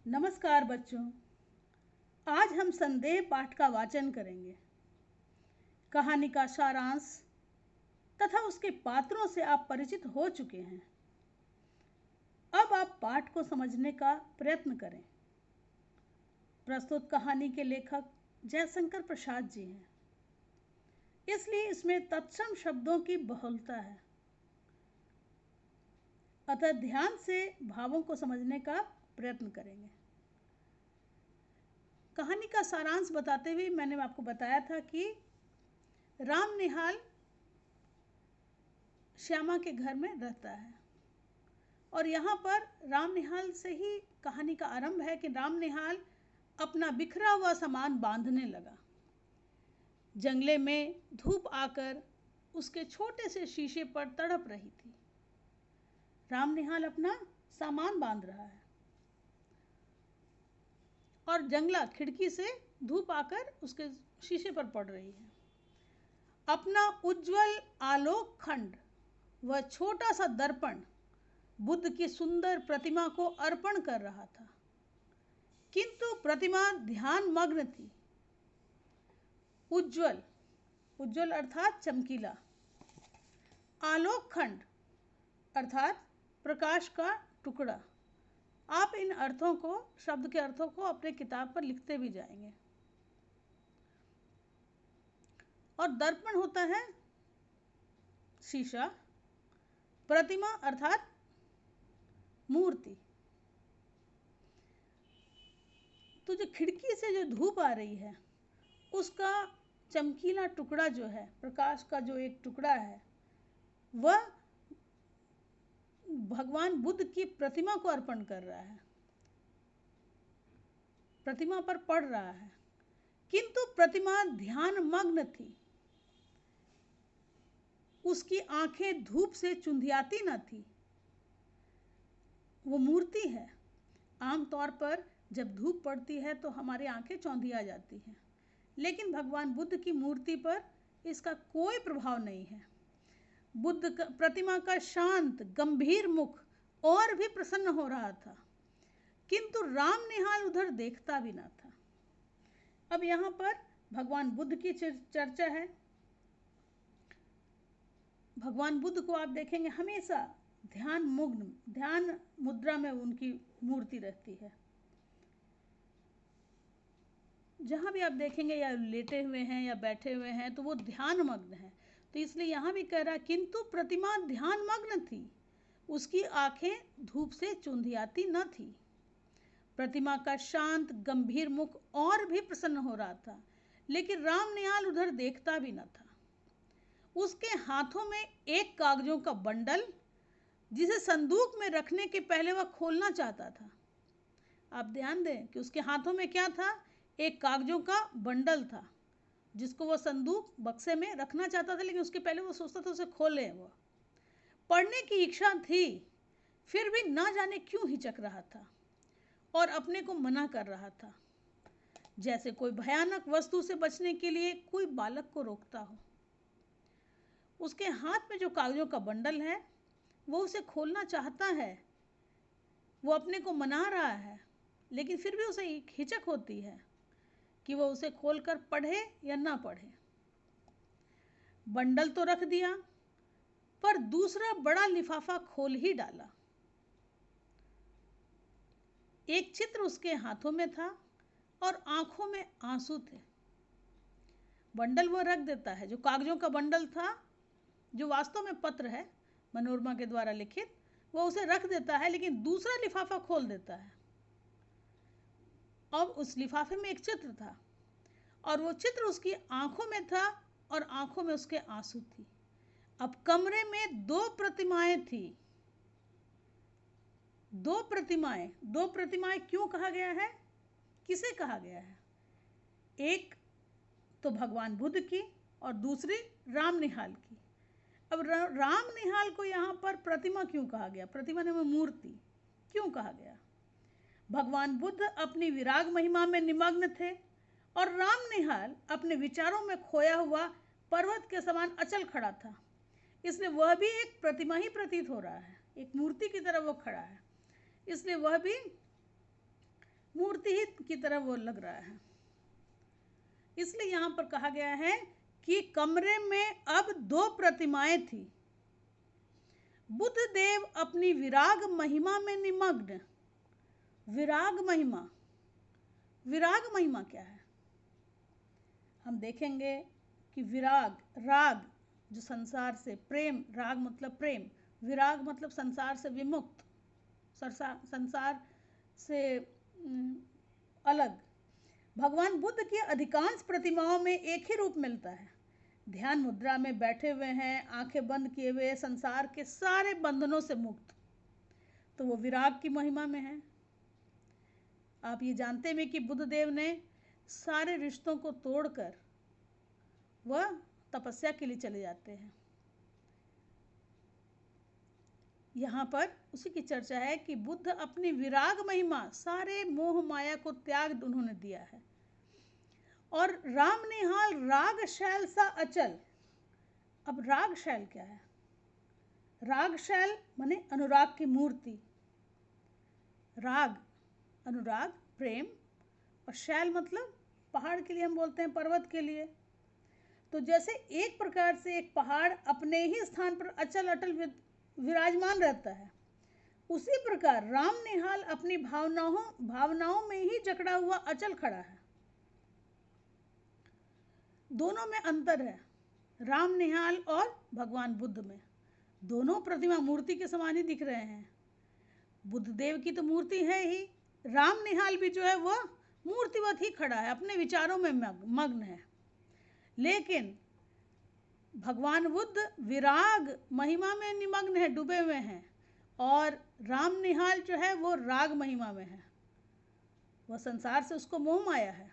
नमस्कार बच्चों। आज हम संदेह पाठ का वाचन करेंगे। कहानी का सारांश तथा उसके पात्रों से आप परिचित हो चुके हैं। अब आप पाठ को समझने का प्रयत्न करें। प्रस्तुत कहानी के लेखक जयशंकर प्रसाद जी हैं, इसलिए इसमें तत्सम शब्दों की बहुलता है। अतः ध्यान से भावों को समझने का प्रयत्न करेंगे। कहानी का सारांश बताते हुए मैंने आपको बताया था कि राम निहाल श्यामा के घर में रहता है और यहाँ पर राम निहाल से ही कहानी का आरंभ है कि राम निहाल अपना बिखरा हुआ सामान बांधने लगा। जंगले में धूप आकर उसके छोटे से शीशे पर तड़प रही थी। राम निहाल अपना सामान बांध रहा है और जंगला खिड़की से धूप आकर उसके शीशे पर पड़ रही है। अपना उज्जवल आलोक खंड वह छोटा सा दर्पण बुद्ध की सुंदर प्रतिमा को अर्पण कर रहा था, किंतु प्रतिमा ध्यान मग्न थी। उज्जवल, उज्जवल अर्थात चमकीला, आलोक खंड अर्थात प्रकाश का टुकड़ा। आप इन अर्थों को, शब्द के अर्थों को अपने किताब पर लिखते भी जाएंगे। और दर्पण होता है शीशा, प्रतिमा अर्थात मूर्ति। तो जो खिड़की से जो धूप आ रही है उसका चमकीला टुकड़ा जो है, प्रकाश का जो एक टुकड़ा है, वह भगवान बुद्ध की प्रतिमा को अर्पण कर रहा है, प्रतिमा पर पड़ रहा है, किंतु प्रतिमा ध्यान मग्न थी। उसकी आंखें धूप से चुंधियाती न थी। वो मूर्ति है। आमतौर पर जब धूप पड़ती है तो हमारी आंखें चौंधिया जाती हैं, लेकिन भगवान बुद्ध की मूर्ति पर इसका कोई प्रभाव नहीं है। बुद्ध प्रतिमा का शांत गंभीर मुख और भी प्रसन्न हो रहा था, किंतु राम निहाल उधर देखता भी ना था। अब यहाँ पर भगवान बुद्ध की चर्चा है। भगवान बुद्ध को आप देखेंगे हमेशा ध्यान मग्न, ध्यान मुद्रा में उनकी मूर्ति रहती है। जहाँ भी आप देखेंगे या लेटे हुए हैं या बैठे हुए हैं तो वो ध्यान मग्न है। तो इसलिए यहाँ भी कह रहा है किंतु प्रतिमा ध्यान मग्न थी, उसकी आंखें धूप से चुंधियाती न थी। प्रतिमा का शांत गंभीर मुख और भी प्रसन्न हो रहा था, लेकिन राम निहाल उधर देखता भी न था। उसके हाथों में एक कागजों का बंडल, जिसे संदूक में रखने के पहले वह खोलना चाहता था। आप ध्यान दें कि उसके हाथों में क्या था, एक कागजों का बंडल था जिसको वह संदूक बक्से में रखना चाहता था, लेकिन उसके पहले वो सोचता था उसे खोले। वह पढ़ने की इच्छा थी, फिर भी ना जाने क्यों हिचक रहा था और अपने को मना कर रहा था, जैसे कोई भयानक वस्तु से बचने के लिए कोई बालक को रोकता हो। उसके हाथ में जो कागजों का बंडल है वो उसे खोलना चाहता है, वो अपने को मना रहा है, लेकिन फिर भी उसे एक हिचक होती है कि वो उसे खोलकर पढ़े या ना पढ़े। बंडल तो रख दिया, पर दूसरा बड़ा लिफाफा खोल ही डाला। एक चित्र उसके हाथों में था और आंखों में आंसू थे। बंडल वो रख देता है, जो कागजों का बंडल था, जो वास्तव में पत्र है मनोरमा के द्वारा लिखित, वो उसे रख देता है, लेकिन दूसरा लिफाफा खोल देता है। अब उस लिफाफे में एक चित्र था और वो चित्र उसकी आंखों में था और आंखों में उसके आंसू थी। अब कमरे में दो प्रतिमाएं थी। दो प्रतिमाएं क्यों कहा गया है, किसे कहा गया है? एक तो भगवान बुद्ध की और दूसरी राम निहाल की। अब राम निहाल को यहाँ पर प्रतिमा क्यों कहा गया? प्रतिमा ने मूर्ति क्यों कहा गया? भगवान बुद्ध अपनी विराग महिमा में निमग्न थे और राम निहाल अपने विचारों में खोया हुआ पर्वत के समान अचल खड़ा था, इसलिए वह भी एक प्रतिमा ही प्रतीत हो रहा है, एक मूर्ति की तरह वो खड़ा है, इसलिए वह भी मूर्ति ही की तरह वो लग रहा है। इसलिए यहाँ पर कहा गया है कि कमरे में अब 2 प्रतिमाएं थी। बुद्ध देव अपनी विराग महिमा में निमग्न। विराग महिमा, विराग महिमा क्या है? हम देखेंगे कि विराग, राग जो संसार से, प्रेम, राग मतलब प्रेम, विराग मतलब संसार से विमुक्त, संसार से अलग। भगवान बुद्ध की अधिकांश प्रतिमाओं में एक ही रूप मिलता है। ध्यान मुद्रा में बैठे हुए हैं, आंखें बंद किए हुए, संसार के सारे बंधनों से मुक्त, तो वो विराग की महिमा में है। आप ये जानते हैं कि बुद्ध देव ने सारे रिश्तों को तोड़कर वह तपस्या के लिए चले जाते हैं। यहाँ पर उसी की चर्चा है कि बुद्ध अपनी विराग महिमा, सारे मोह माया को त्याग उन्होंने दिया है। और राम निहाल राग शैल सा अचल। अब राग शैल क्या है? राग शैल माने अनुराग की मूर्ति। राग, अनुराग, प्रेम, और शैल मतलब पहाड़ के लिए हम बोलते हैं, पर्वत के लिए। तो जैसे एक प्रकार से एक पहाड़ अपने ही स्थान पर अचल अटल विराजमान रहता है, उसी प्रकार राम निहाल अपनी भावनाओं में ही जकड़ा हुआ अचल खड़ा है। दोनों में अंतर है, राम निहाल और भगवान बुद्ध में। दोनों प्रतिमा मूर्ति के समान ही दिख रहे हैं। बुद्ध देव की तो मूर्ति है ही, राम निहाल भी जो है वह मूर्तिवत ही खड़ा है, अपने विचारों में मग्न है। लेकिन भगवान बुद्ध विराग महिमा में निमग्न है, डूबे हुए हैं, और राम निहाल जो है वो राग महिमा में है। वह संसार से उसको मोह माया है।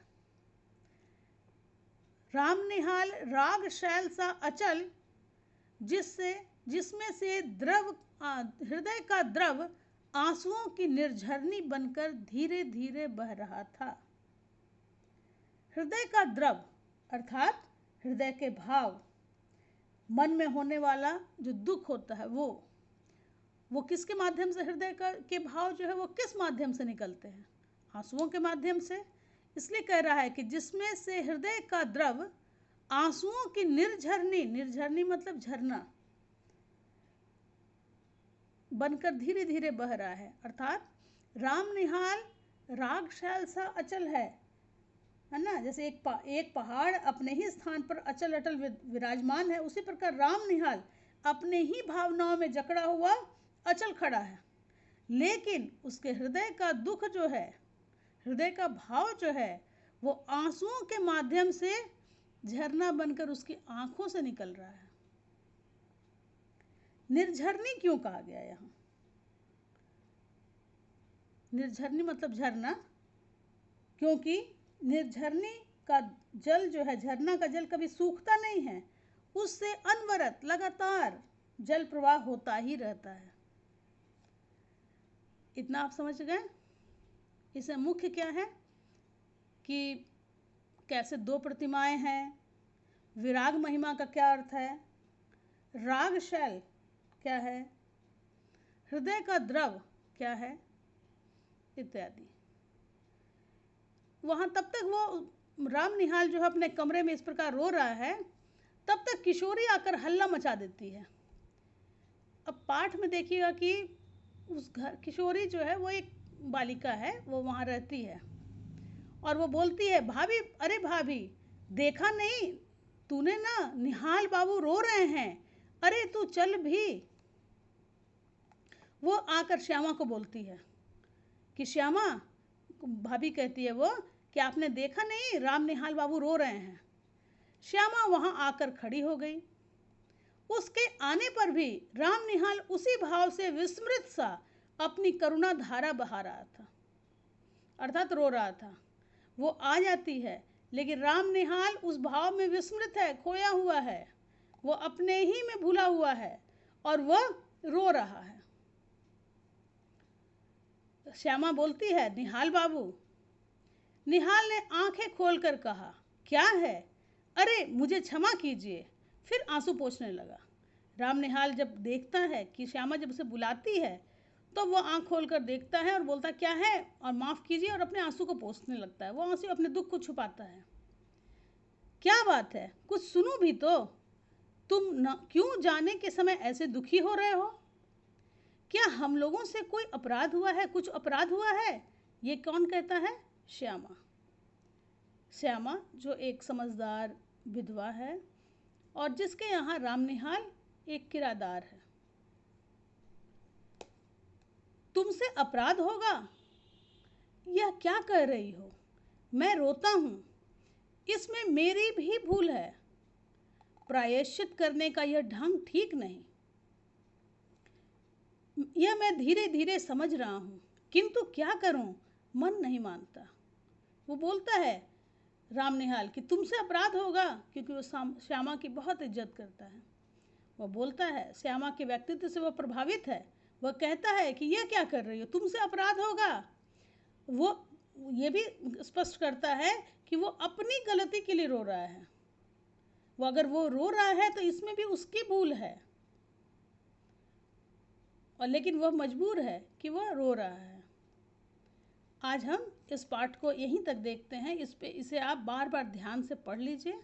राम निहाल राग शैल सा अचल, जिसमें से हृदय का द्रव आंसुओं की निर्झरनी बनकर धीरे धीरे बह रहा था। हृदय का द्रव अर्थात हृदय के भाव, मन में होने वाला जो दुख होता है वो किसके माध्यम से, हृदय के भाव जो है वो किस माध्यम से निकलते हैं? आंसुओं के माध्यम से। इसलिए कह रहा है कि जिसमें से हृदय का द्रव आंसुओं की निर्झरनी, निर्झरनी मतलब झरना, बनकर धीरे धीरे बह रहा है। अर्थात राम निहाल राग शैल सा अचल है ना। जैसे एक पहाड़ अपने ही स्थान पर अचल अटल विराजमान है, उसी प्रकार राम निहाल अपने ही भावनाओं में जकड़ा हुआ अचल खड़ा है। लेकिन उसके हृदय का दुख जो है, हृदय का भाव जो है, वो आंसुओं के माध्यम से झरना बनकर उसकी आंखों से निकल रहा है। निर्झरनी क्यों कहा गया यहाँ? निर्झरनी मतलब झरना, क्योंकि निर्झरनी का जल जो है, झरना का जल कभी सूखता नहीं है, उससे अनवरत लगातार जल प्रवाह होता ही रहता है। इतना आप समझ गए? इसमें मुख्य क्या है कि कैसे 2 प्रतिमाएं हैं, विराग महिमा का क्या अर्थ है, राग शैल क्या है, हृदय का द्रव क्या है, इत्यादि। वहाँ तब तक वो राम निहाल जो है अपने कमरे में इस प्रकार रो रहा है, तब तक किशोरी आकर हल्ला मचा देती है। अब पाठ में देखिएगा कि उस घर, किशोरी जो है वो एक बालिका है, वो वहाँ रहती है, और वो बोलती है, भाभी, अरे भाभी, देखा नहीं तूने ना, निहाल बाबू रो रहे हैं, अरे तू चल भी। वो आकर श्यामा को बोलती है कि श्यामा, भाभी कहती है वो, कि आपने देखा नहीं राम निहाल बाबू रो रहे हैं। श्यामा वहाँ आकर खड़ी हो गई। उसके आने पर भी राम निहाल उसी भाव से विस्मृत सा अपनी करुणा धारा बहा रहा था, अर्थात रो रहा था। वो आ जाती है, लेकिन राम निहाल उस भाव में विस्मृत है, खोया हुआ है, वो अपने ही में भूला हुआ है, और वह रो रहा है। श्यामा बोलती है, निहाल बाबू। निहाल ने आंखें खोलकर कहा, क्या है? अरे मुझे क्षमा कीजिए। फिर आंसू पोंछने लगा। राम निहाल जब देखता है कि श्यामा जब उसे बुलाती है, तो वो आंख खोलकर देखता है और बोलता क्या है और माफ़ कीजिए, और अपने आंसू को पोंछने लगता है। वो आंसू अपने दुख को छुपाता है। क्या बात है, कुछ सुनो भी तो। तुम न क्यों जाने के समय ऐसे दुखी हो रहे हो? क्या हम लोगों से कोई अपराध हुआ है, कुछ अपराध हुआ है? ये कौन कहता है? श्यामा। श्यामा जो एक समझदार विधवा है और जिसके यहाँ रामनिहाल एक किराएदार है। तुमसे अपराध होगा? यह क्या कह रही हो? मैं रोता हूँ, इसमें मेरी भी भूल है। प्रायश्चित करने का यह ढंग ठीक नहीं। यह मैं धीरे धीरे समझ रहा हूँ, किंतु क्या करूँ, मन नहीं मानता। वो बोलता है रामनिहाल कि तुमसे अपराध होगा, क्योंकि वो श्यामा की बहुत इज्जत करता है। वो बोलता है, श्यामा के व्यक्तित्व से वो प्रभावित है। वह कहता है कि यह क्या कर रही हो, तुमसे अपराध होगा। वो ये भी स्पष्ट करता है कि वो अपनी गलती के लिए रो रहा है। वो अगर वो रो रहा है तो इसमें भी उसकी भूल है, और लेकिन वह मजबूर है कि वह रो रहा है। आज हम इस पाठ को यहीं तक देखते हैं। इसे आप बार बार ध्यान से पढ़ लीजिए।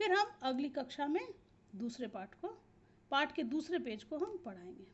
फिर हम अगली कक्षा में दूसरे पाठ के दूसरे पेज को हम पढ़ाएंगे।